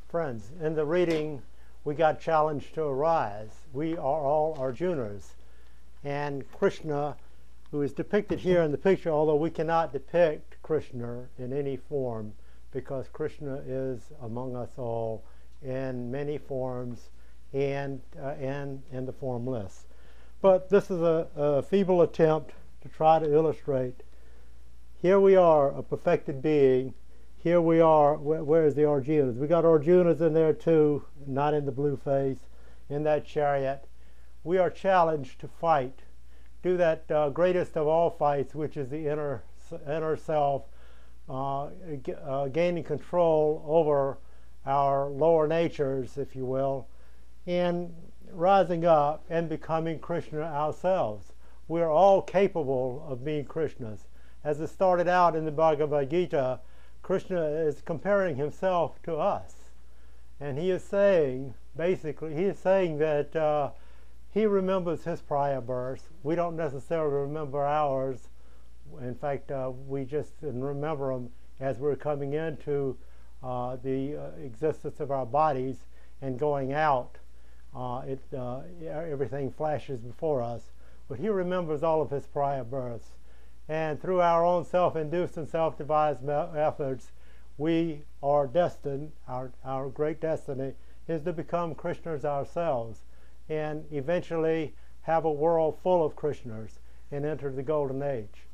Friends, in the reading, we got challenged to arise. We are all Arjunas. And Krishna, who is depicted here in the picture, although we cannot depict Krishna in any form, because Krishna is among us all in many forms and in the formless. But this is a feeble attempt to try to illustrate. Here we are, a perfected being. Here we are, where's the Arjunas? We got Arjunas in there too, not in the blue face, in that chariot. We are challenged to fight, do that greatest of all fights, which is the inner self, gaining control over our lower natures, if you will, and rising up and becoming Krishna ourselves. We are all capable of being Krishnas. As it started out in the Bhagavad Gita, Krishna is comparing himself to us. And he is saying, basically, he is saying that he remembers his prior births. We don't necessarily remember ours. In fact, we just remember them as we're coming into the existence of our bodies and going out. Everything flashes before us. But he remembers all of his prior births. And through our own self-induced and self-devised efforts, we are destined, our great destiny is to become Krishnas ourselves and eventually have a world full of Krishnas and enter the golden age.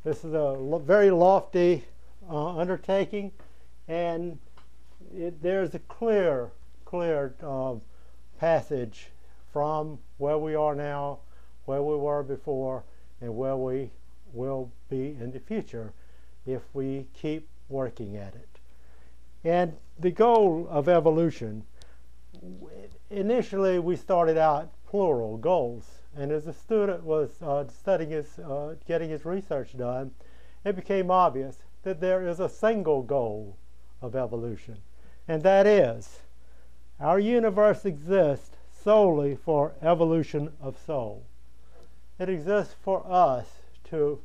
This is a very lofty undertaking, and there's a clear passage from where we are now, where we were before, and where we will be in the future if we keep working at it. And the goal of evolution, initially we started out plural goals, and as the student was getting his research done, it became obvious that there is a single goal of evolution, and that is our universe exists solely for evolution of soul. It exists for us to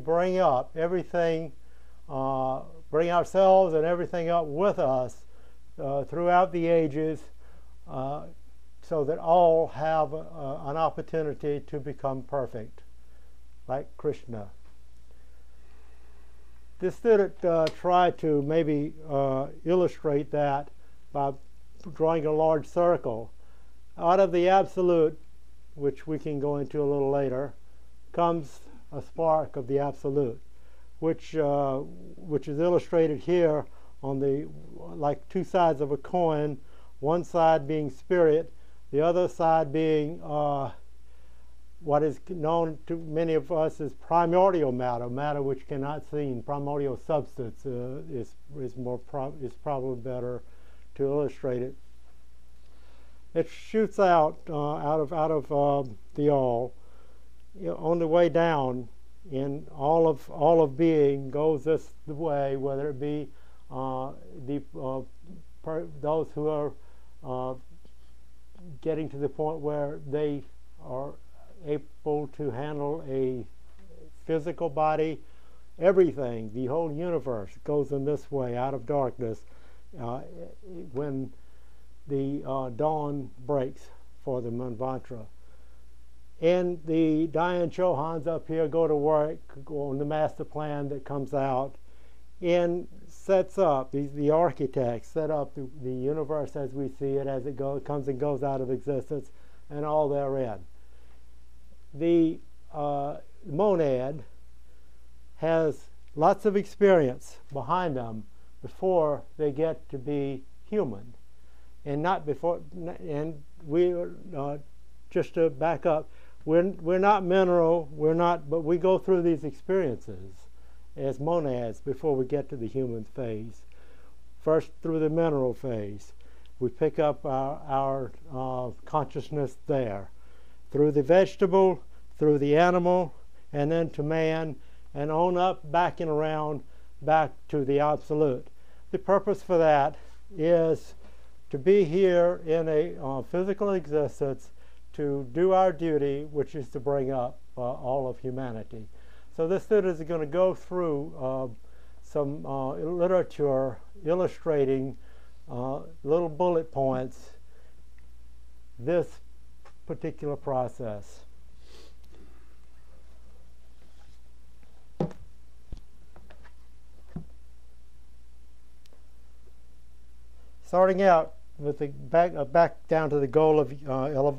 bring up everything, bring ourselves and everything up with us throughout the ages, so that all have an opportunity to become perfect, like Krishna. The student tried to maybe illustrate that by drawing a large circle. Out of the absolute, which we can go into a little later, comes a spark of the absolute, which is illustrated here on the like two sides of a coin, one side being spirit, the other side being what is known to many of us as primordial matter which cannot be seen. Primordial substance is probably better to illustrate it. It shoots out of the all. On the way down, in all of being goes this way, whether it be those who are getting to the point where they are able to handle a physical body, everything, the whole universe goes in this way, out of darkness, when the dawn breaks for the Manvantara. And the Dayan Chohans up here go to work on the master plan that comes out and sets up, the architects set up the universe as we see it, as it comes and goes out of existence, and all therein. The monad has lots of experience behind them before they get to be human. And not before, and we, just to back up, we're not mineral, but we go through these experiences as monads before we get to the human phase. First through the mineral phase. We pick up our consciousness there. Through the vegetable, through the animal, and then to man, and on up, back and around, back to the absolute. The purpose for that is to be here in a physical existence, to do our duty, which is to bring up all of humanity. So this student is going to go through some literature illustrating little bullet points this particular process. Starting out with the back down to the goal of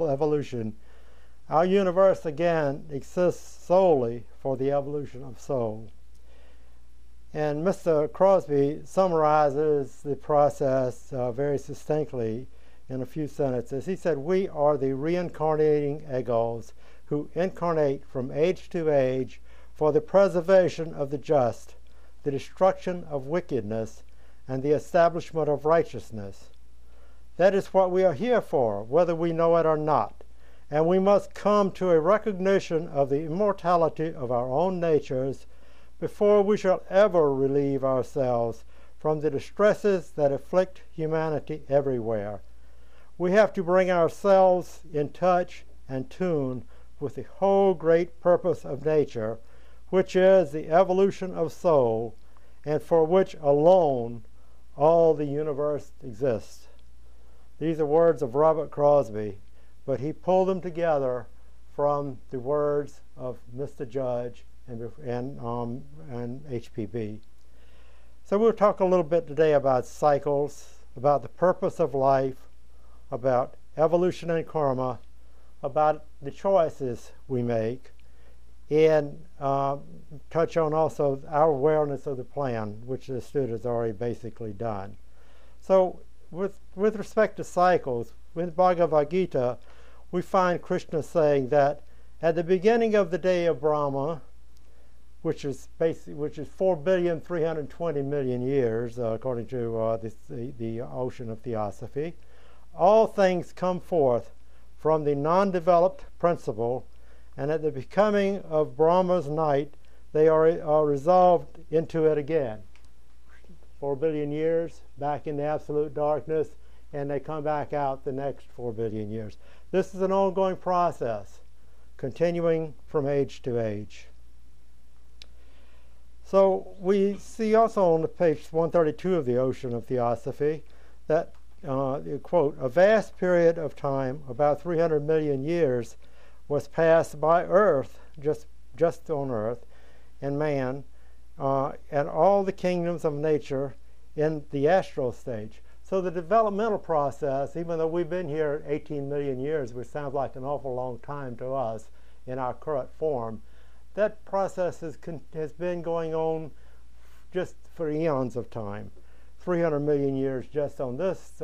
evolution, our universe again exists solely for the evolution of soul. And Mr. Crosby summarizes the process very succinctly in a few sentences. He said, "We are the reincarnating egos who incarnate from age to age for the preservation of the just, the destruction of wickedness, and the establishment of righteousness. That is what we are here for, whether we know it or not. And we must come to a recognition of the immortality of our own natures before we shall ever relieve ourselves from the distresses that afflict humanity everywhere. We have to bring ourselves in touch and tune with the whole great purpose of nature, which is the evolution of soul, and for which alone all the universe exists." These are words of Robert Crosby, but he pulled them together from the words of Mr. Judge and HPB. So we'll talk a little bit today about cycles, about the purpose of life, about evolution and karma, about the choices we make, and touch on also our awareness of the plan, which the student has already basically done. So with respect to cycles, with Bhagavad Gita, we find Krishna saying that at the beginning of the day of Brahma, which is 4,320,000,000 years, according to the Ocean of Theosophy, all things come forth from the non-developed principle, and at the becoming of Brahma's night, they are resolved into it again. 4 billion years back in the absolute darkness, and they come back out the next 4 billion years. This is an ongoing process, continuing from age to age. So we see also on page 132 of the Ocean of Theosophy that, quote, "A vast period of time, about 300 million years, was passed by Earth, just on Earth, and man, and all the kingdoms of nature in the astral stage." So the developmental process, even though we've been here 18 million years, which sounds like an awful long time to us in our current form, that process has been going on just for eons of time. 300 million years just on this,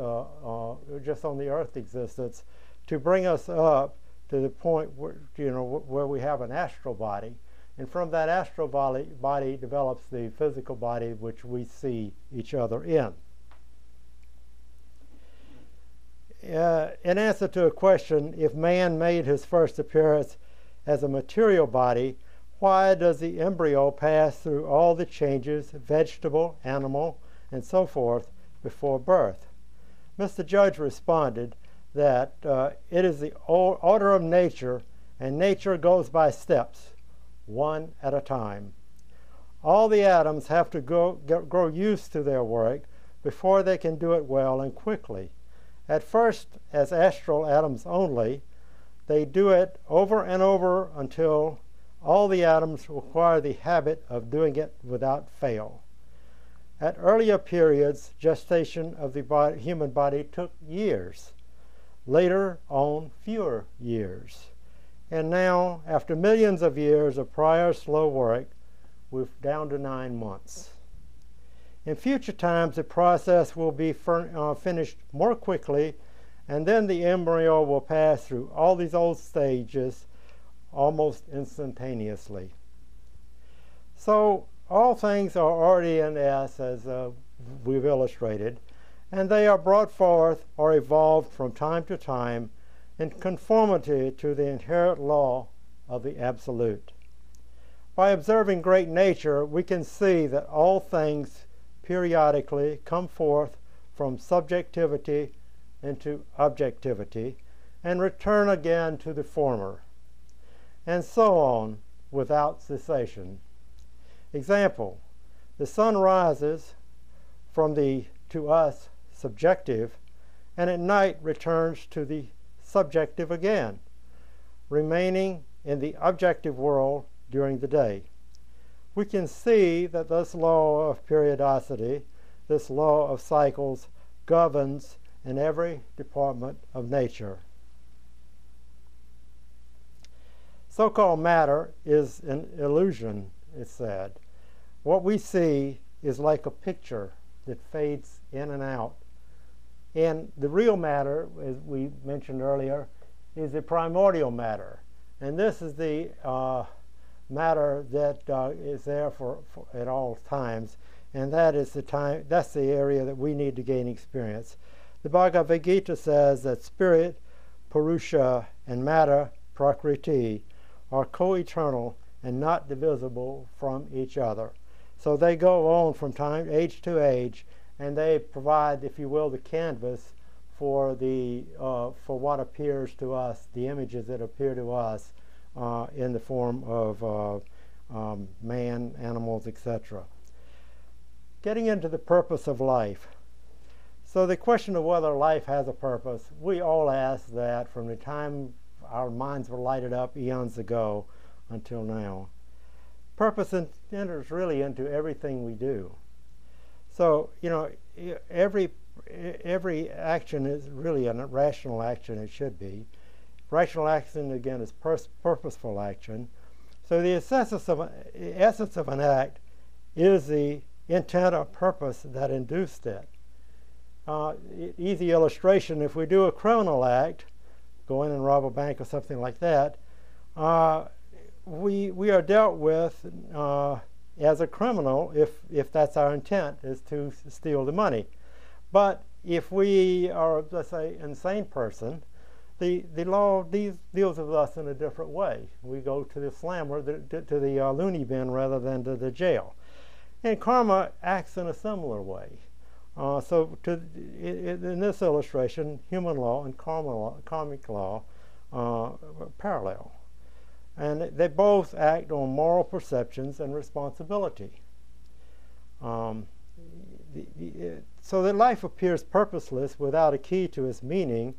just on the Earth existence, to bring us up to the point where we have an astral body, and from that astral body develops the physical body which we see each other in. In answer to a question, if man made his first appearance as a material body, why does the embryo pass through all the changes, vegetable, animal, and so forth, before birth? Mr. Judge responded that it is the order of nature, and nature goes by steps, one at a time. All the atoms have to grow used to their work before they can do it well and quickly. At first, as astral atoms only, they do it over and over until all the atoms acquire the habit of doing it without fail. At earlier periods, gestation of the human body took years. Later on, fewer years. And now, after millions of years of prior slow work, we're down to 9 months. In future times, the process will be finished more quickly, and then the embryo will pass through all these old stages almost instantaneously. So all things are already in S, as we've illustrated, and they are brought forth or evolved from time to time in conformity to the inherent law of the Absolute. By observing great nature, we can see that all things periodically come forth from subjectivity into objectivity and return again to the former, and so on without cessation. Example, the sun rises from the, to us, subjective, and at night returns to the subjective again, remaining in the objective world during the day. We can see that this law of periodicity, this law of cycles, governs in every department of nature. So-called matter is an illusion, it's said. What we see is like a picture that fades in and out. And the real matter, as we mentioned earlier, is the primordial matter. And this is the matter that is there for at all times, and that's the area that we need to gain experience. The Bhagavad Gita says that spirit, Purusha, and matter, Prakriti, are co-eternal and not divisible from each other. So they go on from age to age, and they provide, if you will, the canvas for what appears to us, the images that appear to us in the form of man, animals, etc. Getting into the purpose of life. So the question of whether life has a purpose, we all ask that from the time our minds were lighted up eons ago until now. Purpose enters really into everything we do. So, every action is really a rational action. It should be. Rational action, again, is purposeful action. So the essence of an act is the intent or purpose that induced it. Easy illustration, if we do a criminal act, go in and rob a bank or something like that, we are dealt with as a criminal if that's our intent, is to steal the money. But if we are, let's say, an insane person, the law deals with us in a different way. We go to the slammer, to the loony bin rather than to the jail. And karma acts in a similar way. In this illustration, human law and karmic law parallel. And they both act on moral perceptions and responsibility. So that life appears purposeless without a key to its meaning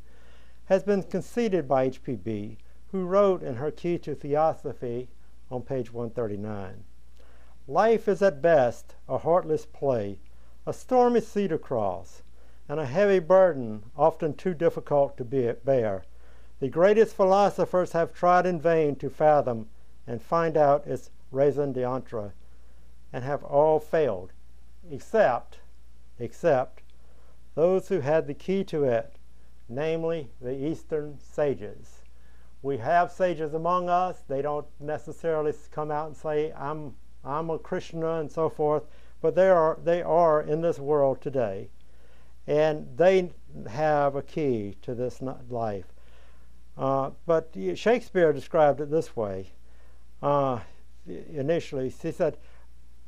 has been conceded by H.P.B., who wrote in her Key to Theosophy on page 139. Life is at best a heartless play, a stormy sea to cross, and a heavy burden often too difficult to bear. The greatest philosophers have tried in vain to fathom and find out its raison d'etre, and have all failed, except those who had the key to it, namely the Eastern sages. We have sages among us. They don't necessarily come out and say, I'm a Krishna and so forth, but they are in this world today, and they have a key to this life. But Shakespeare described it this way. Initially, he said,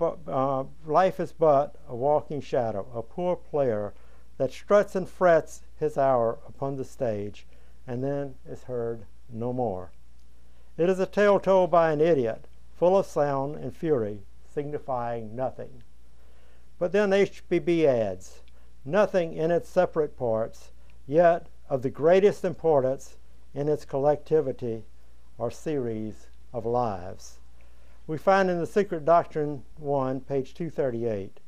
life is but a walking shadow, a poor player that struts and frets his hour upon the stage, and then is heard no more. It is a tale told by an idiot, full of sound and fury, signifying nothing. But then H.P.B. adds, nothing in its separate parts, yet of the greatest importance in its collectivity or series of lives. We find in The Secret Doctrine 1, page 238,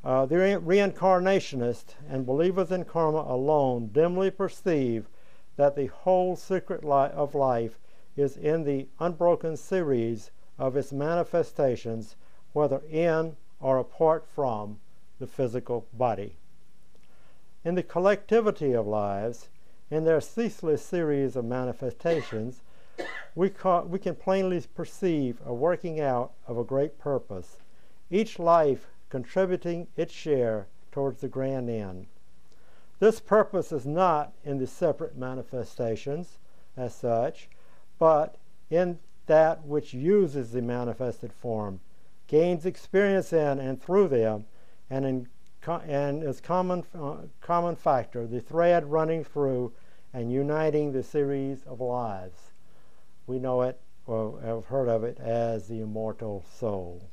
the reincarnationists and believers in karma alone dimly perceive that the whole secret of life is in the unbroken series of its manifestations, whether in or apart from the physical body. In the collectivity of lives, in their ceaseless series of manifestations, we can plainly perceive a working out of a great purpose, each life contributing its share towards the grand end. This purpose is not in the separate manifestations as such, but in that which uses the manifested form, gains experience in and through them, and is common factor, the thread running through and uniting the series of lives. We know it, or have heard of it, as the immortal soul.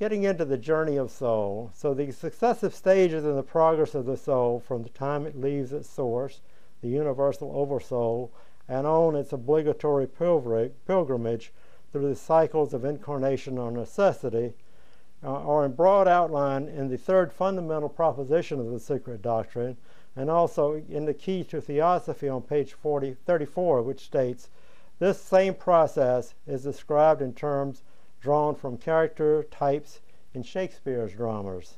getting into the journey of soul. So the successive stages in the progress of the soul from the time it leaves its source, the universal oversoul, and on its obligatory pilgrimage through the cycles of incarnation or necessity, are in broad outline in the third fundamental proposition of the secret doctrine, and also in the key to theosophy on page 34, which states, this same process is described in terms drawn from character types in Shakespeare's dramas.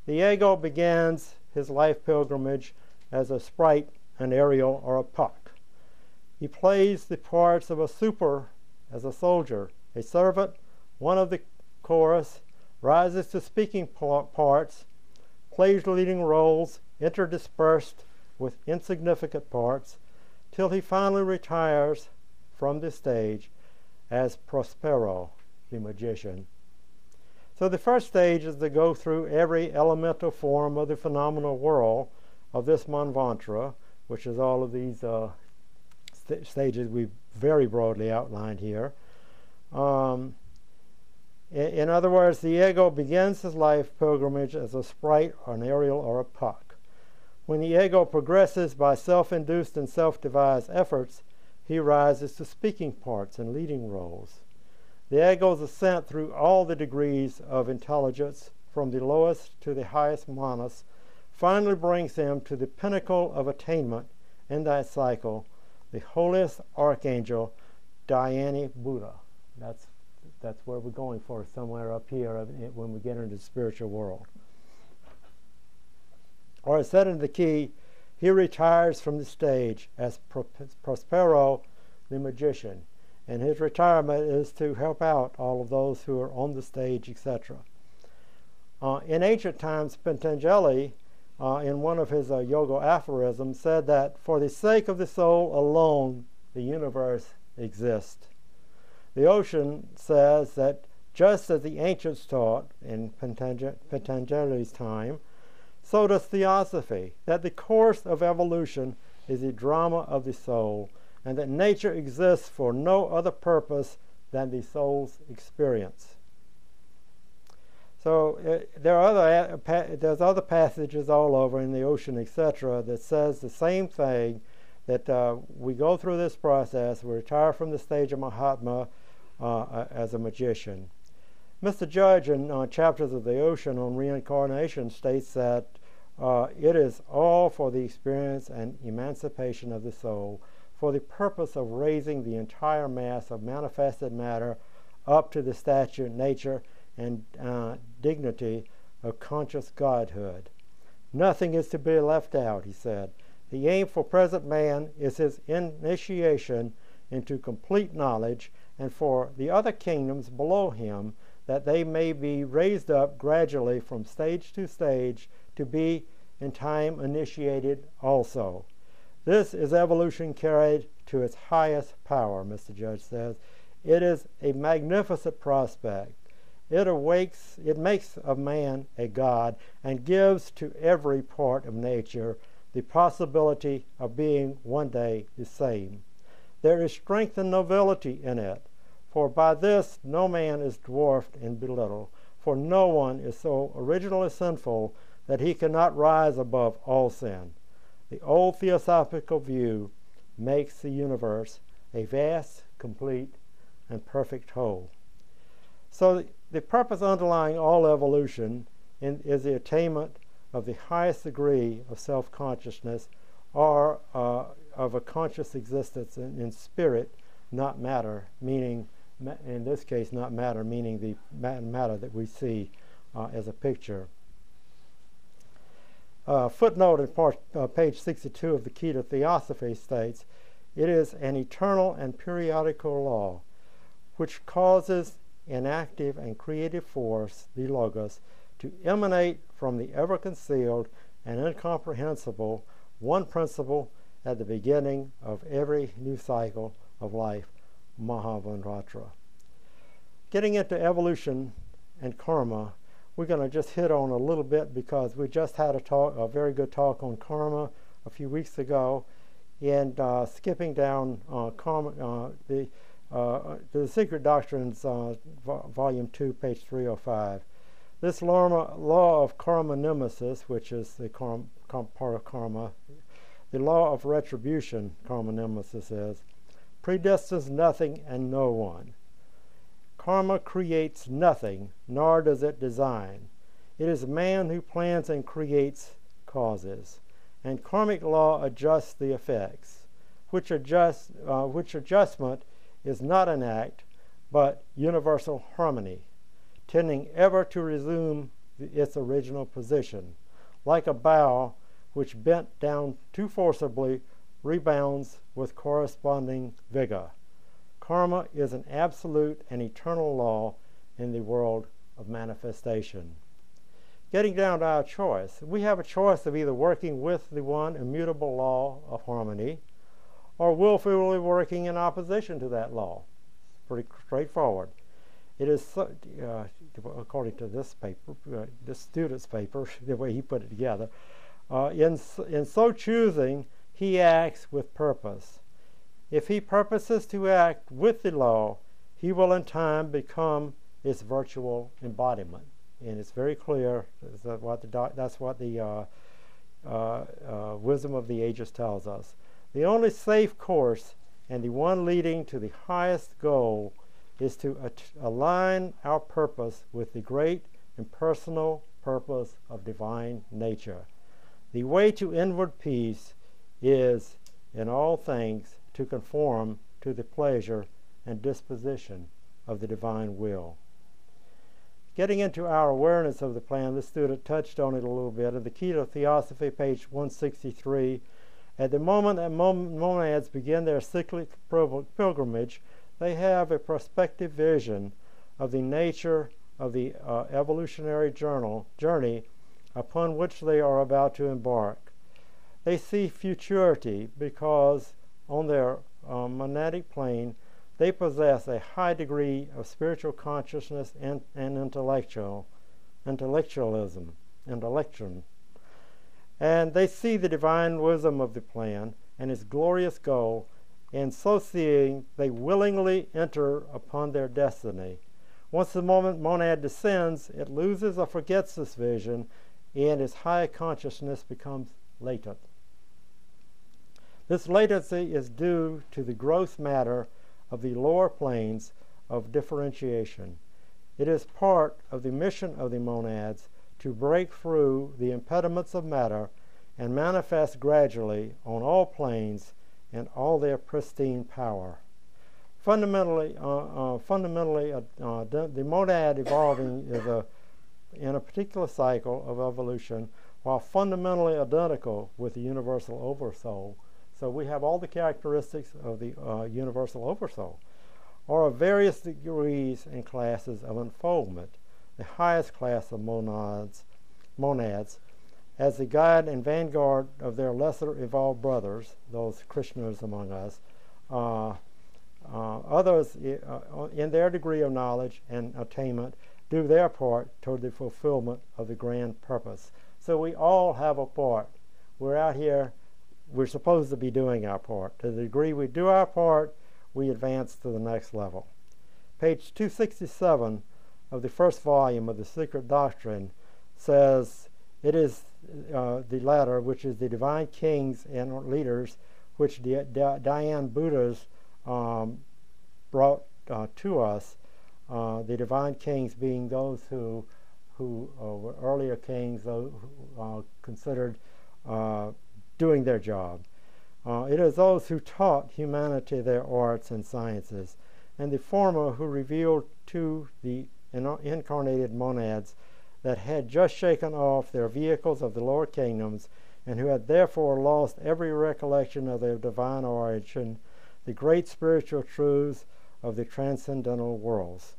The ego begins his life pilgrimage as a sprite, an Ariel, or a Puck. He plays the parts of a super as a soldier, a servant, one of the chorus, rises to speaking parts, plays leading roles, interdispersed with insignificant parts, till he finally retires from the stage as Prospero, the magician. So the first stage is to go through every elemental form of the phenomenal world of this Manvantara, which is all of these stages we've very broadly outlined here. In other words, the ego begins his life pilgrimage as a sprite, or an Ariel, or a Puck. When the ego progresses by self-induced and self-devised efforts, he rises to speaking parts and leading roles. The ego's ascent through all the degrees of intelligence, from the lowest to the highest manas, finally brings him to the pinnacle of attainment in that cycle, the holiest archangel, Dhyani Buddha. That's where we're going for, somewhere up here when we get into the spiritual world. Or as said in the key, he retires from the stage as Prospero the magician, and his retirement is to help out all of those who are on the stage, etc. In ancient times, Patanjali, in one of his yoga aphorisms, said that for the sake of the soul alone, the universe exists. The ocean says that just as the ancients taught in Patanjali's time, so does theosophy, that the course of evolution is the drama of the soul, and that nature exists for no other purpose than the soul's experience. So there's other passages all over in the ocean, etc., that says the same thing, that we go through this process, we retire from the stage of Mahatma as a magician. Mr. Judge, in Chapters of the Ocean on Reincarnation, states that it is all for the experience and emancipation of the soul, for the purpose of raising the entire mass of manifested matter up to the stature, nature, and dignity of conscious godhood. Nothing is to be left out, he said. The aim for present man is his initiation into complete knowledge, and for the other kingdoms below him, that they may be raised up gradually from stage to stage to be in time initiated also. This is evolution carried to its highest power, Mr. Judge says. It is a magnificent prospect. It makes of man a god and gives to every part of nature the possibility of being one day the same. There is strength and nobility in it, for by this no man is dwarfed and belittled, for no one is so originally sinful that he cannot rise above all sin. The old theosophical view makes the universe a vast, complete, and perfect whole. So the purpose underlying all evolution is the attainment of the highest degree of self-consciousness, or of a conscious existence in spirit, not matter, meaning, in this case, not matter, meaning the matter that we see as a picture. Footnote in page 62 of the Key to Theosophy states, it is an eternal and periodical law which causes an active and creative force, the Logos, to emanate from the ever-concealed and incomprehensible one principle at the beginning of every new cycle of life, Mahavanratra. Getting into evolution and karma, we're going to just hit on a little bit because we just had a very good talk on karma a few weeks ago, and skipping down karma, The Secret Doctrines, Volume 2, page 305. This law of karma nemesis, which is the part of karma, the law of retribution, karma nemesis is, predestines nothing and no one. Karma creates nothing, nor does it design. It is man who plans and creates causes, and karmic law adjusts the effects, which adjustment is not an act, but universal harmony, tending ever to resume its original position, like a bow which bent down too forcibly rebounds with corresponding vigor. Karma is an absolute and eternal law in the world of manifestation. Getting down to our choice, we have a choice of either working with the one immutable law of harmony or willfully working in opposition to that law. It's pretty straightforward. It is, according to this paper, this student's paper, the way he put it together, in so choosing, he acts with purpose. If he purposes to act with the law, he will in time become its virtual embodiment. And it's very clear that's what the wisdom of the ages tells us. The only safe course and the one leading to the highest goal is to align our purpose with the great impersonal purpose of divine nature. The way to inward peace is, in all things, to conform to the pleasure and disposition of the divine will. Getting into our awareness of the plan, this student touched on it a little bit. In the Key to Theosophy, page 163, at the moment that monads begin their cyclic pilgrimage, they have a prospective vision of the nature of the evolutionary journey upon which they are about to embark. They see futurity because on their monadic plane they possess a high degree of spiritual consciousness and intellectualism. And they see the divine wisdom of the plan and its glorious goal, and so seeing, they willingly enter upon their destiny. Once the monad descends, it loses or forgets this vision, and its high consciousness becomes latent. This latency is due to the gross matter of the lower planes of differentiation. It is part of the mission of the monads to break through the impediments of matter and manifest gradually on all planes in all their pristine power. Fundamentally, the monad evolving is in a particular cycle of evolution, while fundamentally identical with the universal oversoul. So we have all the characteristics of the universal oversoul, or of various degrees and classes of unfoldment. The highest class of monads, as the guide and vanguard of their lesser evolved brothers, those Krishnas among us, others in their degree of knowledge and attainment do their part toward the fulfillment of the grand purpose. So we all have a part. We're out here, we're supposed to be doing our part. To the degree we do our part, we advance to the next level. Page 267 of the first volume of the Secret Doctrine says, it is the latter, which is the divine kings and leaders, which Dhyan Buddhas brought to us, the divine kings being those who were earlier kings, those who considered doing their job. It is those who taught humanity their arts and sciences, and the former who revealed to the incarnated monads that had just shaken off their vehicles of the lower kingdoms, and who had therefore lost every recollection of their divine origin, the great spiritual truths of the transcendental worlds.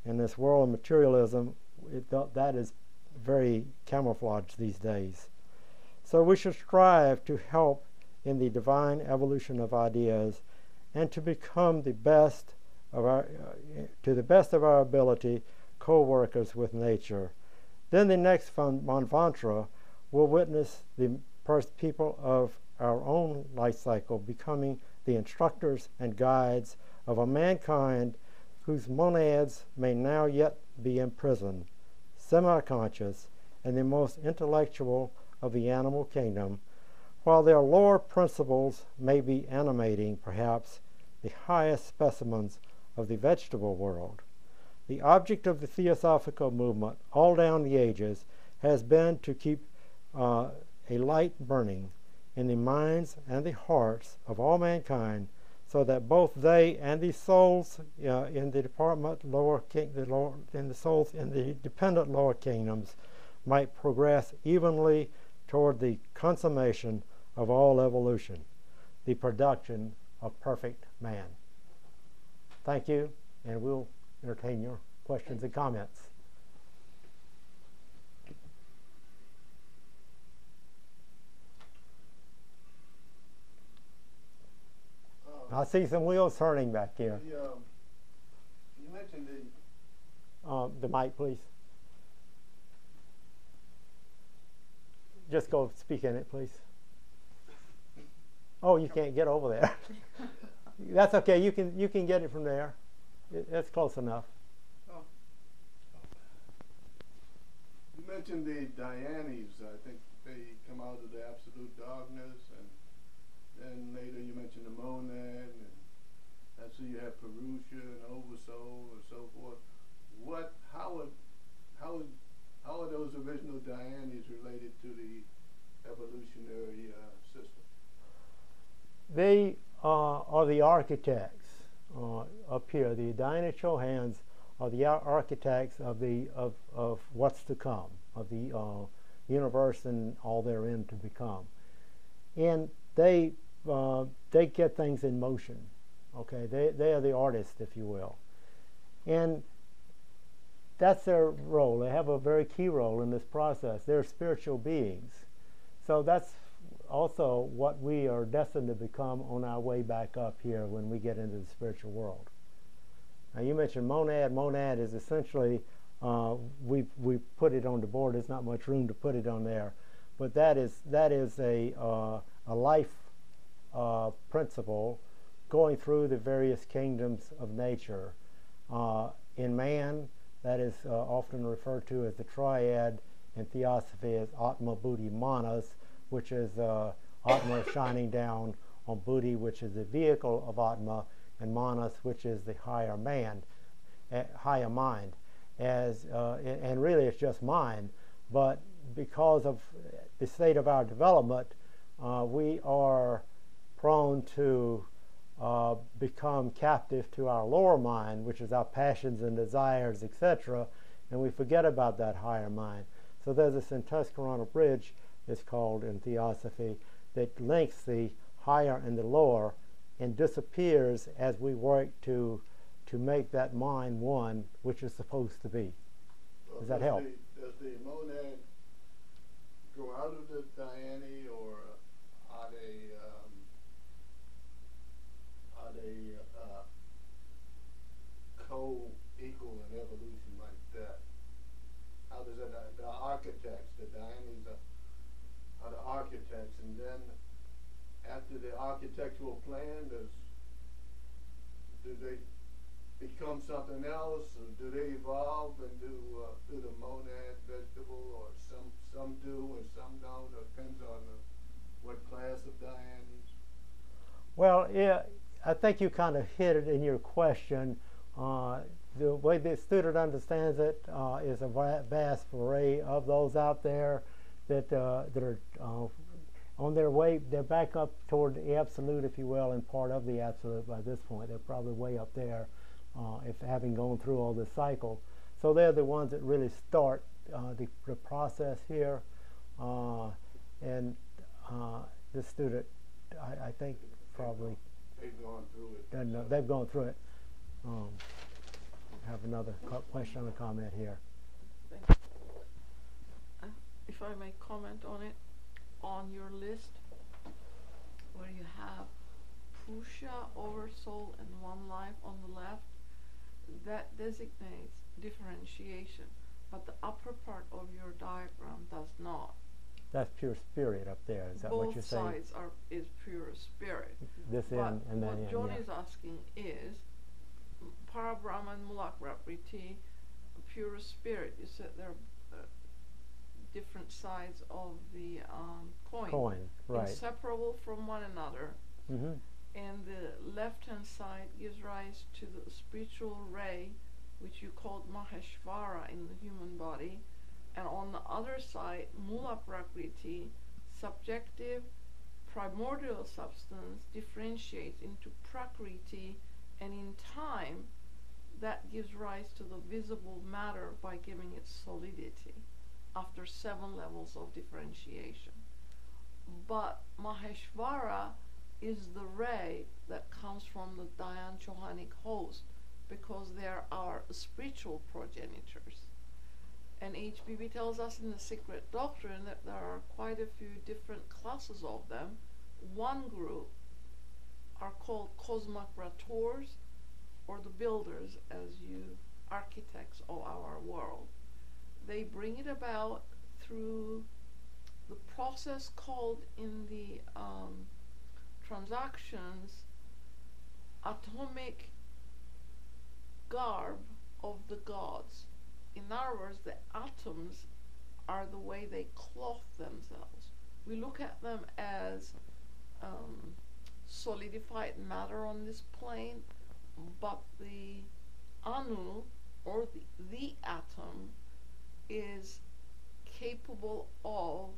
In this world of materialism, that is very camouflaged these days. So we should strive to help in the divine evolution of ideas and to become the best of our, to the best of our ability, co-workers with nature. Then the next manvantara will witness the first people of our own life cycle becoming the instructors and guides of a mankind whose monads may now yet be imprisoned, semi-conscious, and the most intellectual of the animal kingdom, while their lower principles may be animating, perhaps, the highest specimens of the vegetable world. The object of the theosophical movement all down the ages has been to keep a light burning in the minds and the hearts of all mankind, so that both they and the souls in the souls in the dependent lower kingdoms might progress evenly toward the consummation of all evolution, the production of perfect man. Thank you, and we'll entertain your questions and comments. I see some wheels turning back here. You mentioned the mic, please. Just go speak in it, please. Oh, you can't get over there. That's okay. You can get it from there. That's close enough. Oh. You mentioned the Dianes. I think they come out of the absolute darkness, and then later you mentioned the monad, and that's so you have Purusha and Oversoul and so forth. How are those original Dianes related to the evolutionary system? They are the architects up here. The Diana Chohans are the architects of what's to come, of the universe and all therein to become, and they get things in motion. Okay, they are the artists, if you will, and that's their role. They have a very key role in this process. They're spiritual beings, so that's also what we are destined to become on our way back up here when we get into the spiritual world. Now, you mentioned monad. Monad is essentially, we put it on the board. There's not much room to put it on there, but that is a life principle going through the various kingdoms of nature. In man, that is often referred to as the triad in theosophy as Atma, Buddhi, Manas, which is Atma shining down on Buddhi, which is the vehicle of Atma, and Manas, which is the higher mind. And really it's just mind, but because of the state of our development, we are prone to become captive to our lower mind, which is our passions and desires, etc., and we forget about that higher mind. So there's this Tuscarora bridge, it's called in theosophy, that links the higher and the lower and disappears as we work to make that mind one, which is supposed to be. Well, does that help? Does the monad grow out of the Diane, or are they co-equal in evolution like that? How does it, the architects, the Dianes are the architects, and then after the architectural plan, do they become something else, or do they evolve into the monad vegetable, or some do and some don't? It depends on what class of Dianes. Well, yeah, I think you kind of hit it in your question. The way the student understands it is a vast array of those out there that are on their way. They're back up toward the absolute, if you will, and part of the absolute by this point. They're probably way up there, if having gone through all this cycle. So they're the ones that really start the process here. And this student, I think, probably they've gone through it. They've gone through it. Have another question or comment here. If I may comment on it, on your list where you have Purusha, Oversoul, and One Life on the left, that designates differentiation, but the upper part of your diagram does not. That's pure spirit up there. Is that what you're saying? Both sides is pure spirit. This end and that end. What John yeah. is asking is, Parabrahma and Mulak Prakriti, pure spirit. You said they're different sides of the coin. Right. Inseparable from one another. Mm-hmm. And the left-hand side gives rise to the spiritual ray, which you called Maheshvara in the human body. And on the other side, Mula Prakriti, subjective, primordial substance, differentiates into Prakriti, and in time, that gives rise to the visible matter by giving it solidity after 7 levels of differentiation. But Maheshvara is the ray that comes from the Dhyan Chohanic host, because they are our spiritual progenitors. And HBB tells us in the Secret Doctrine that there are quite a few different classes of them. One group are called cosmocrators, or the builders, as you architects of our world. They bring it about through the process called in the transactions atomic garb of the gods. In other words, the atoms are the way they cloth themselves. We look at them as solidified matter on this plane, but the anu, or the atom, is capable of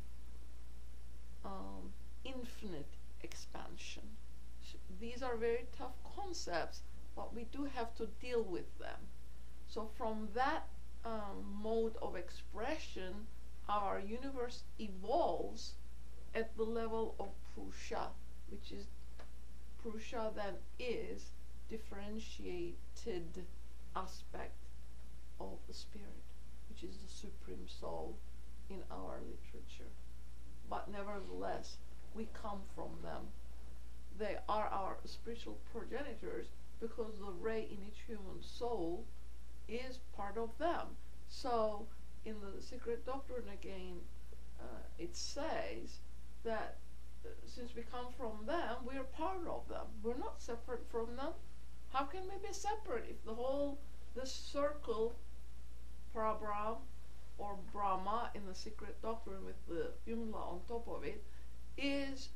infinite expansion. These are very tough concepts, but we do have to deal with them. So from that mode of expression, our universe evolves at the level of Purusha, which is Purusha that is differentiated aspect of the spirit, which is the supreme soul in our literature. But nevertheless, we come from them. They are our spiritual progenitors, because the ray in each human soul is part of them. So in the Secret Doctrine again, it says that since we come from them, we are part of them. We're not separate from them. How can we be separate if this circle, Parabrahma or Brahma in the Secret Doctrine with the umla on top of it, is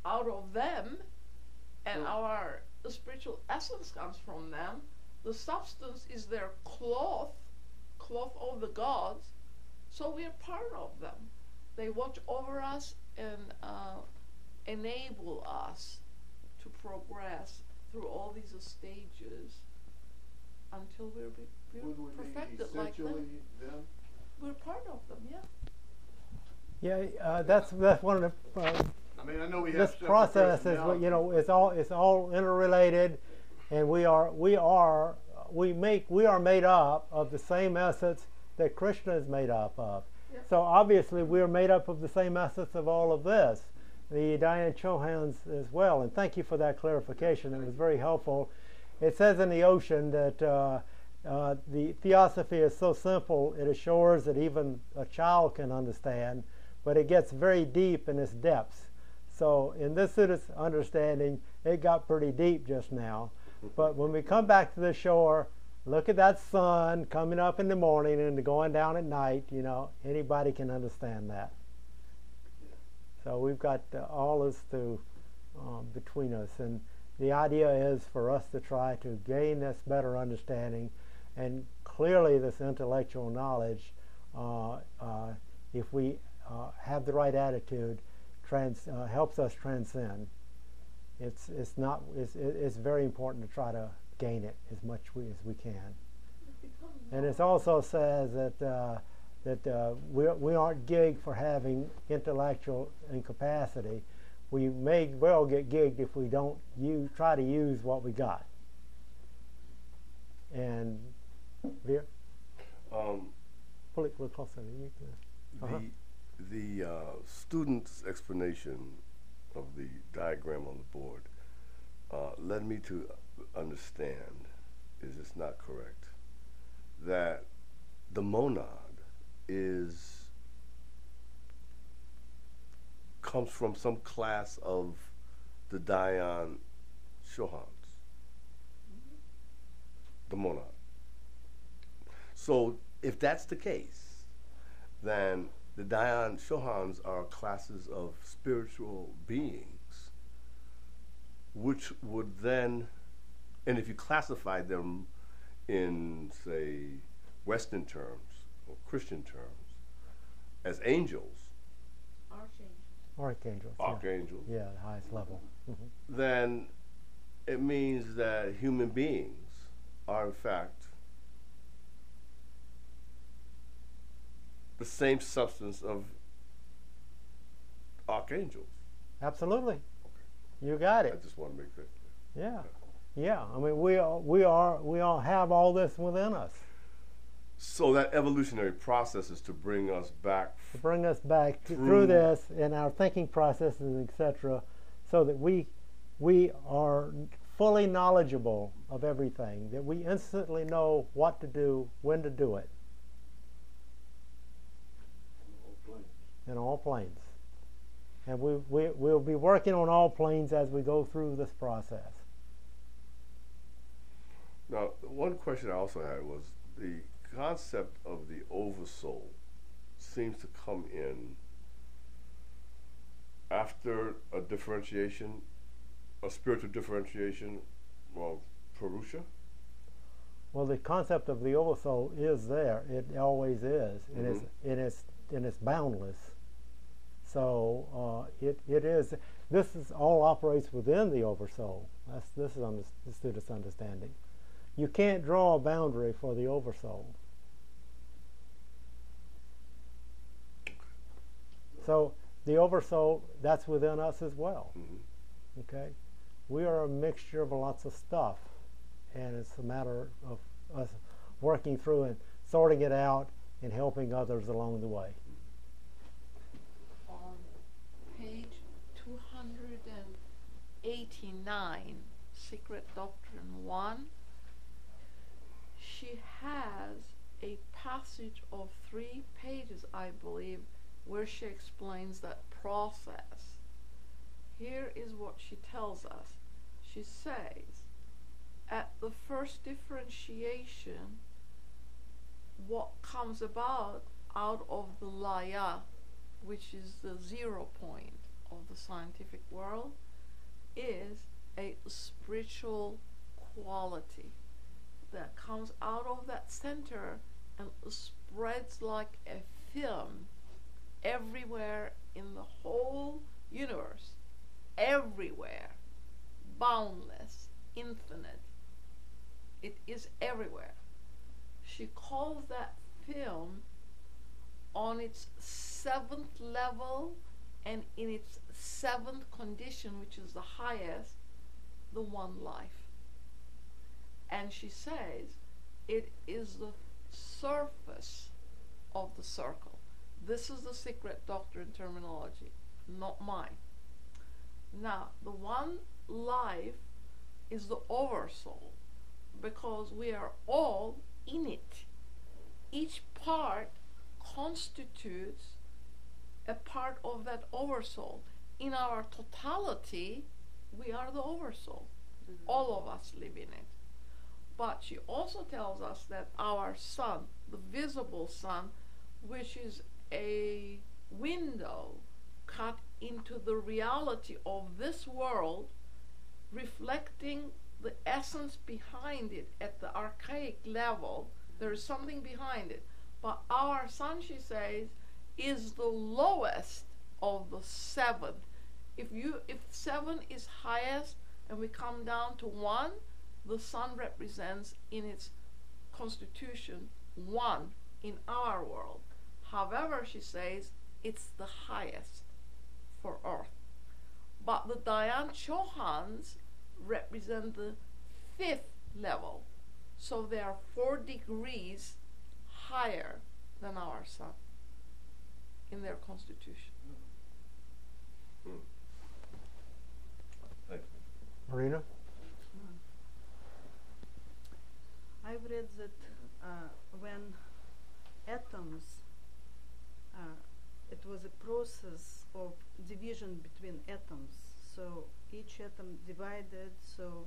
out of them, and our spiritual essence comes from them. The substance is their cloth of the gods, so we are part of them. They watch over us and enable us to progress through all these stages until we're perfected like them. Them? We're part of them, yeah. Yeah, that's one of the. I mean, I know we have this process is, it's all interrelated, and we are made up of the same essence that Krishna is made up of. Yep. So obviously we are made up of the same essence of all of this, the Dhyan Chohans as well. And thank you for that clarification. It was very helpful. It says in the ocean that the theosophy is so simple it assures that even a child can understand, but it gets very deep in its depths. So in this understanding, it got pretty deep just now. But when we come back to the shore, look at that sun coming up in the morning and going down at night, anybody can understand that. So we've got all this between us. And the idea is for us to try to gain this better understanding, and clearly this intellectual knowledge, if we have the right attitude, helps us transcend. It's very important to try to gain it as much as we can. And it also says that we aren't gigged for having intellectual incapacity. We may well get gigged if we don't try to use what we got. And Veer? Pull it a little closer to you. The student's explanation of the diagram on the board led me to understand, is this not correct, that the monad comes from some class of the Dhyan Chohans. the monad. So if that's the case, then the Dayan Shohans are classes of spiritual beings, which would then, and if you classify them in, say, Western terms or Christian terms, as angels, Archangels. archangels, Yeah, the highest level. then it means that human beings are in fact the same substance of archangels. Absolutely. Okay. You got I it. just want to make that clear. Yeah. Yeah. I mean, we all have all this within us So that evolutionary process is to bring us back to bring us back Through- through this in our thinking processes, etc., so that we are fully knowledgeable of everything, that we instantly know what to do, when to do it, in all planes. And we'll be working on all planes as we go through this process. Now, one question I also had was the concept of the oversoul seems to come in after a differentiation, a spiritual differentiation, well, Purusha. Well, the concept of the oversoul is there. It always is, and it's boundless. So it is. This is all operates within the oversoul. This is the student's understanding. You can't draw a boundary for the oversoul. So the oversoul, that's within us as well. Mm-hmm. Okay, we are a mixture of lots of stuff, and it's a matter of us working through and sorting it out and helping others along the way. On page 289, Secret Doctrine 1, she has a passage of 3 pages, I believe, where she explains that process. Here is what she tells us. She says, at the first differentiation, what comes about out of the laya, which is the 0 point of the scientific world, is a spiritual quality that comes out of that center and spreads like a film everywhere in the whole universe, everywhere, boundless, infinite. It is everywhere. She calls that film on its 7th level and in its 7th condition, which is the highest, the one life. And she says it is the surface of the circle. This is the secret doctrine terminology, not mine. Now, the one life is the oversoul, because we are all in it. Each part constitutes a part of that oversoul. In our totality, we are the oversoul. All of us live in it. But she also tells us that our sun, the visible sun, which is a window cut into the reality of this world, reflecting the essence behind it at the archaic level. There is something behind it. But our sun, she says, is the lowest of the 7. If 7 is highest and we come down to 1, the sun represents in its constitution 1 in our world. However, she says, it's the highest for Earth. But the Dayan Chohans represent the 5th level. So they are 4 degrees higher than our sun in their constitution. Thank you. Marina? I've read that when atoms, it was a process of division between atoms. So each atom divided, so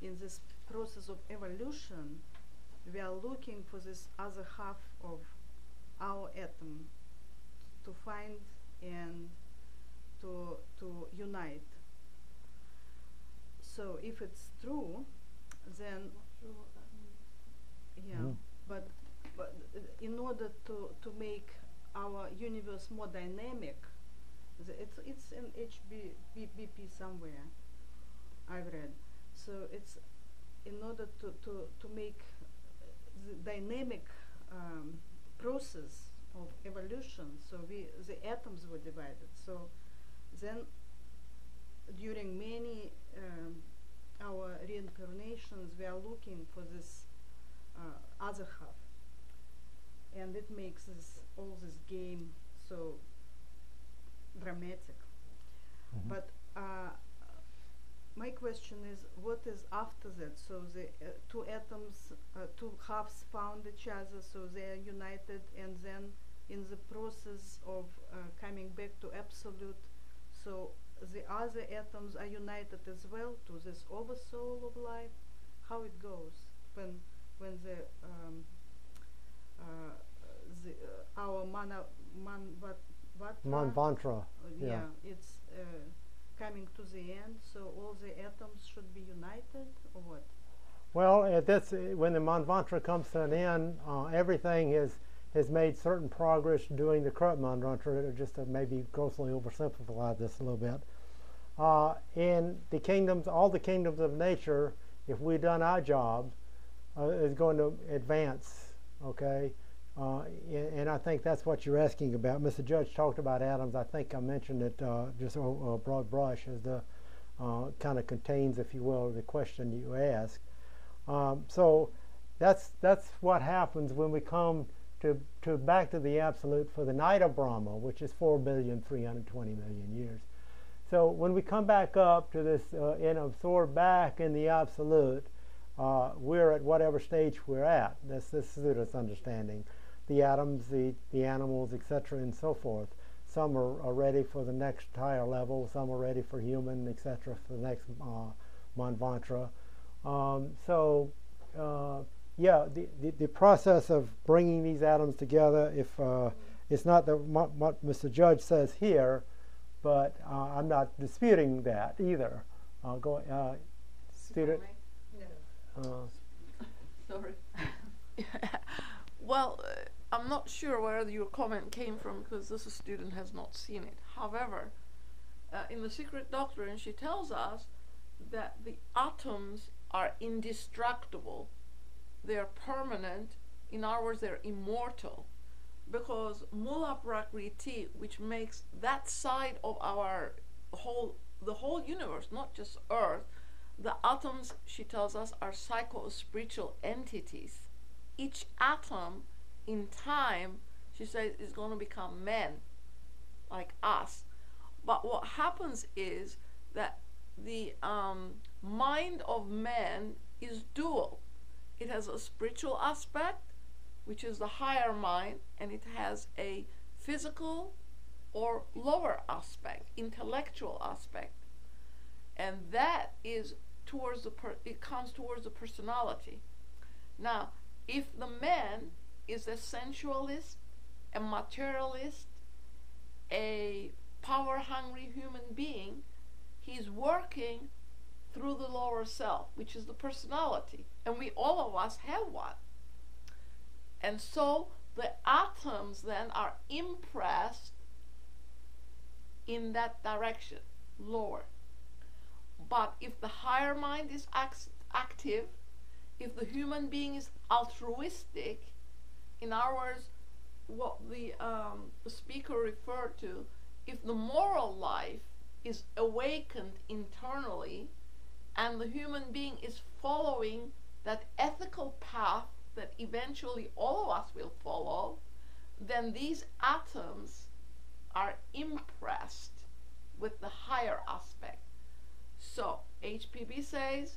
in this process of evolution, we are looking for this other half of our atom to find and to unite. So if it's true, then Not sure what that means. yeah, Mhm. but in order to make our universe more dynamic, it's in HBP somewhere, I've read. So it's in order to make the dynamic process of evolution. So the atoms were divided. So then during many our reincarnations, we are looking for this other half, and it makes all this game so dramatic. Mhm. But my question is, what is after that? So the two atoms, two halves found each other, so they are united, and then in the process of coming back to absolute, so the other atoms are united as well to this oversoul of life. How it goes when the our Manvantara. yeah, it's coming to the end, so all the atoms should be united, or what? Well, when the Manvantara comes to an end, everything has made certain progress during the current Manvantara, just to maybe grossly oversimplify this a little bit. In the kingdoms, all the kingdoms of nature, if we've done our job, is going to advance, okay? And I think that's what you're asking about. Mr. Judge talked about atoms. I think I mentioned it just a broad brush as the kind of contains, if you will, the question you asked. So that's what happens when we come to back to the absolute for the night of Brahma, which is 4,320,000,000 years. So when we come back up to this and absorb back in the absolute, we're at whatever stage we're at. This is Suda's understanding. The atoms, the animals, etc., and so forth. Some are ready for the next higher level. Some are ready for human, etc., for the next Manvantara. Yeah, the process of bringing these atoms together, if it's not what Mr. Judge says here, but I'm not disputing that either. Student. Sorry. Well, I'm not sure where your comment came from because this student has not seen it. However, in the Secret Doctrine, she tells us that the atoms are indestructible. They're permanent. In other words, they're immortal. Because Mula Prakriti, which makes that side of our the whole universe, not just Earth, the atoms, she tells us, are psycho-spiritual entities. Each atom in time, she says, is going to become men, like us. But what happens is that the mind of man is dual. It has a spiritual aspect, which is the higher mind, and it has a physical or lower aspect, intellectual aspect. And that is towards it comes towards the personality. Now, if the man is a sensualist, a materialist, a power-hungry human being, he's working through the lower self, which is the personality. And we, all of us, have one. And so the atoms then are impressed in that direction, lower. But if the higher mind is active, if the human being is altruistic, in other words, what the speaker referred to, if the moral life is awakened internally and the human being is following that ethical path that eventually all of us will follow, then these atoms are impressed with the higher aspect. So HPB says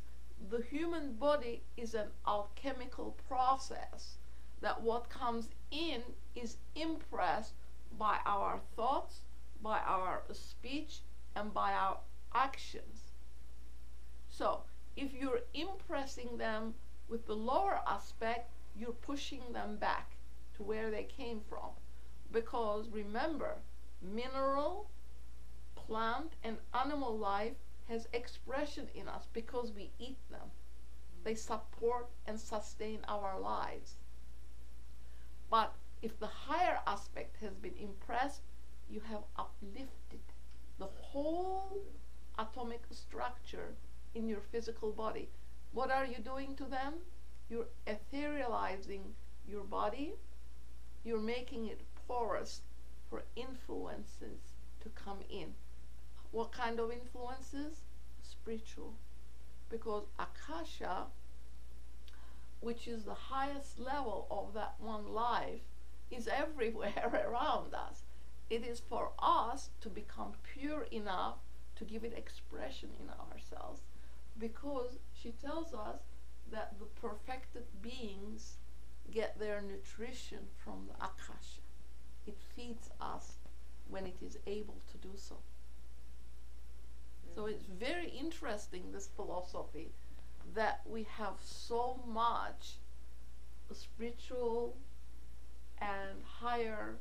the human body is an alchemical process, that what comes in is impressed by our thoughts, by our speech, and by our actions. So If you're impressing them with the lower aspect, you're pushing them back to where they came from. Because remember, mineral, plant, and animal life has expression in us because we eat them. They support and sustain our lives. But if the higher aspect has been impressed, you have uplifted the whole atomic structure in your physical body. What are you doing to them? You're etherealizing your body. You're making it porous for influences to come in. What kind of influences? Spiritual. Because Akasha, which is the highest level of that one life, is everywhere around us. It is for us to become pure enough to give it expression in ourselves. Because she tells us that the perfected beings get their nutrition from the Akasha. It feeds us when it is able to do so. So it's very interesting, this philosophy, that we have so much spiritual and higher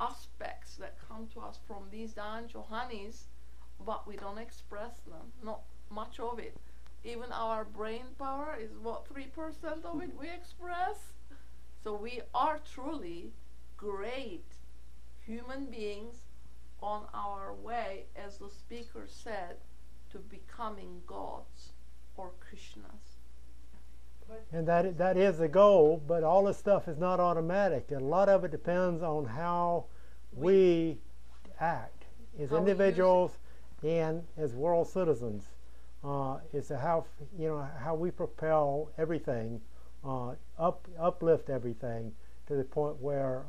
aspects that come to us from these Dayan Johannis, but we don't express them, not much of it. Even our brain power is what, 3% of it we express? So we are truly great human beings on our way, as the speaker said, to becoming gods or Krishnas. And that is the goal, but all this stuff is not automatic. A lot of it depends on how we act as How we use individuals and as world citizens. It's how how we propel everything, uplift everything to the point where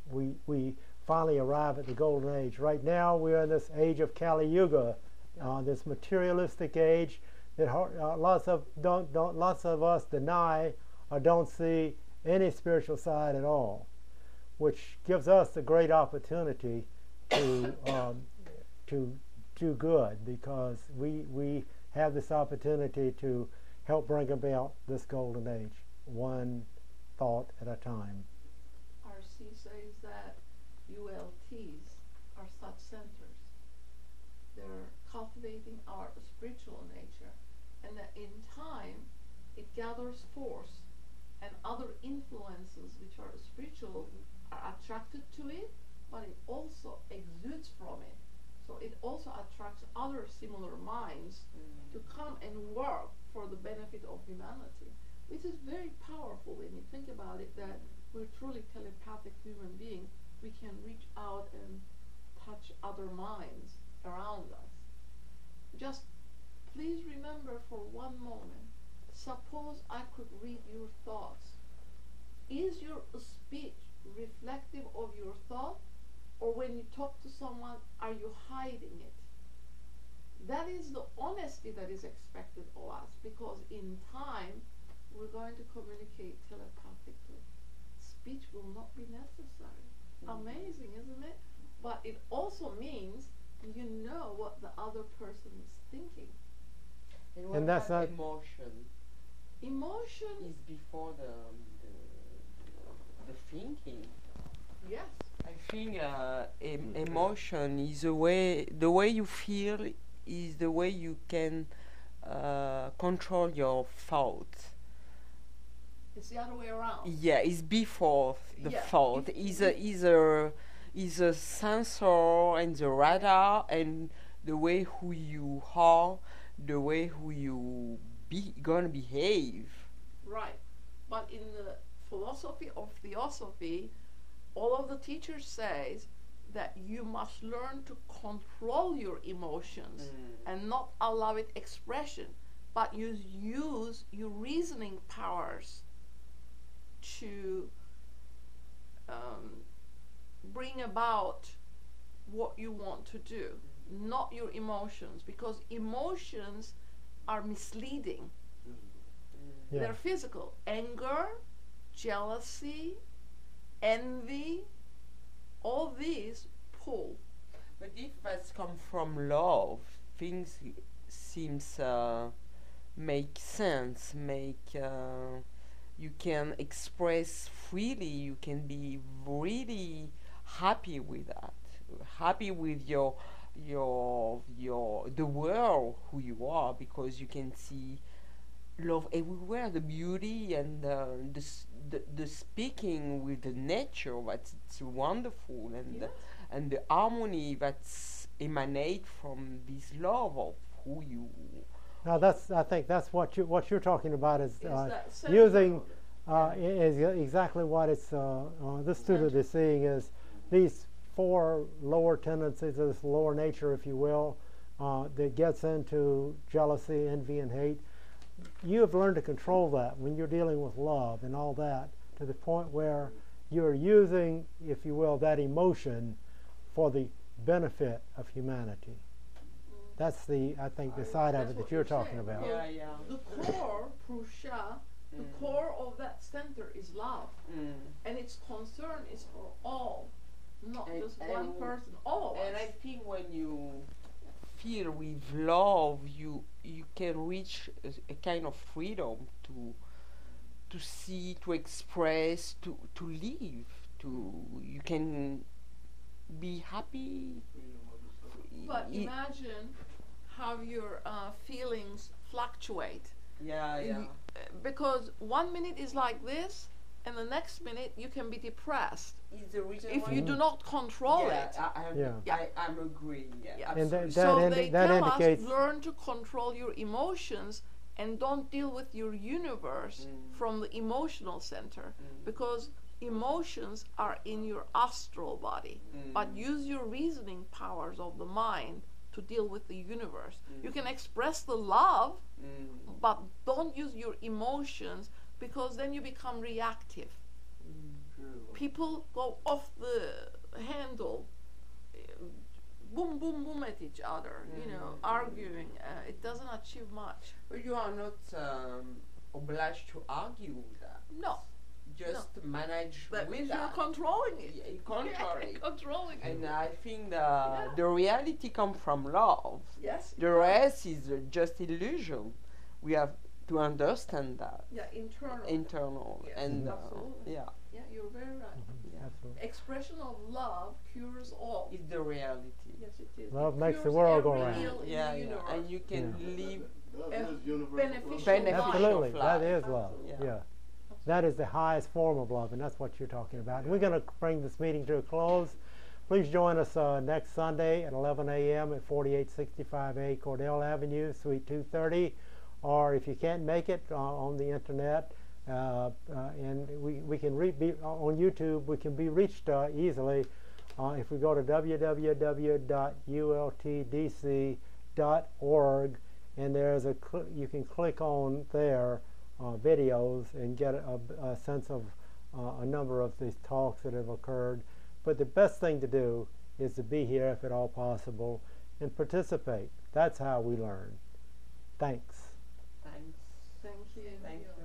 we finally arrive at the golden age. Right now, we're in this age of Kali Yuga, this materialistic age that lots of us deny or don't see any spiritual side at all, which gives us a great opportunity to do good, because we have this opportunity to help bring about this golden age, one thought at a time. RC says that ULTs are such centers. They're cultivating our spiritual nature, and that in time it gathers force, and other influences which are spiritual are attracted to it, but it also exudes from it. So it also attracts other similar minds to come and work for the benefit of humanity, which is very powerful when you think about it, that we're truly telepathic human beings. We can reach out and touch other minds around us. Just please remember for one moment, suppose I could read your thoughts. Is your speech reflective of your thought? Or when you talk to someone, are you hiding it? That is the honesty that is expected of us, because in time, we're going to communicate telepathically. Speech will not be necessary. Amazing, isn't it? But it also means you know what the other person is thinking. And that's about not emotion. Emotion Is before the thinking. yes. I think emotion is the way you feel is the way you can control your thoughts. It's the other way around. Yeah, it's before the Yeah, thought. Is a sensor and the radar and the way who you are, the way who you gonna behave. Right. But in the philosophy of theosophy, all of the teachers says that you must learn to control your emotions and not allow it expression, but you use your reasoning powers to bring about what you want to do, not your emotions, because emotions are misleading. Yeah. They're physical. Anger, jealousy, envy, all these pull. But if that's come from love, things seems make sense, you can express freely, you can be really happy with that, happy with the world who you are, because you can see love everywhere, the beauty and the speaking with the nature, that's it's wonderful, and Yes. and the harmony that's emanate from this love of who you. Now I think that's what you're talking about is that center using of it. is exactly what it's this student is seeing is these four lower tendencies, this lower nature, if you will, that gets into jealousy, envy, and hate. You have learned to control that when you're dealing with love and all that, to the point where you're using, if you will, that emotion for the benefit of humanity. That's I think, the side of That's it what that you're you're talking saying. about. Yeah, yeah. The core, Prusha, the core of that center is love. And its concern is for all, not just one person, all of And us. I think when you feel with love, you can reach a kind of freedom to see, to express, to live. You can be happy. But I- imagine how your feelings fluctuate. yeah, yeah. Because 1 minute is like this, and the next minute you can be depressed Is the reason if why you do not control yeah, it. Yeah. I'm agreeing. Yeah, Yeah. And absolutely. So they that tell indicates us, learn to control your emotions and don't deal with your universe from the emotional center, because emotions are in your astral body, but use your reasoning powers of the mind to deal with the universe. You can express the love, but don't use your emotions, because then you become reactive. People go off the handle, boom, boom, boom at each other, arguing. It doesn't achieve much. But you are not obliged to argue with that. No, Just manage that with means you're that. controlling it. Yeah, you control it. Controlling it. And I think the reality comes from love. Yes. The rest is just illusion. We have to understand that Yeah, internal. internal Yes, and absolutely. yeah, Yeah, you're very right. yeah. absolutely. Expression of love cures all. It's the reality. Yes, it is. Love It makes the cures world go every round. ill in Yeah, the yeah. universe. And you can live. Love is universal. Beneficial Beneficial. life. Absolutely, of that life. is love. Absolutely. Yeah. That is the highest form of love, and that's what you're talking about. We're going to bring this meeting to a close. Please join us next Sunday at 11 a.m. at 4865A Cordell Avenue, Suite 230, or if you can't make it on the internet, and we can be on YouTube. We can be reached easily if we go to www.ultdc.org, and there's you can click on there. Videos and get a sense of a number of these talks that have occurred. But the best thing to do is to be here if at all possible and participate. That's how we learn. Thanks. Thanks. Thank you. Thank you.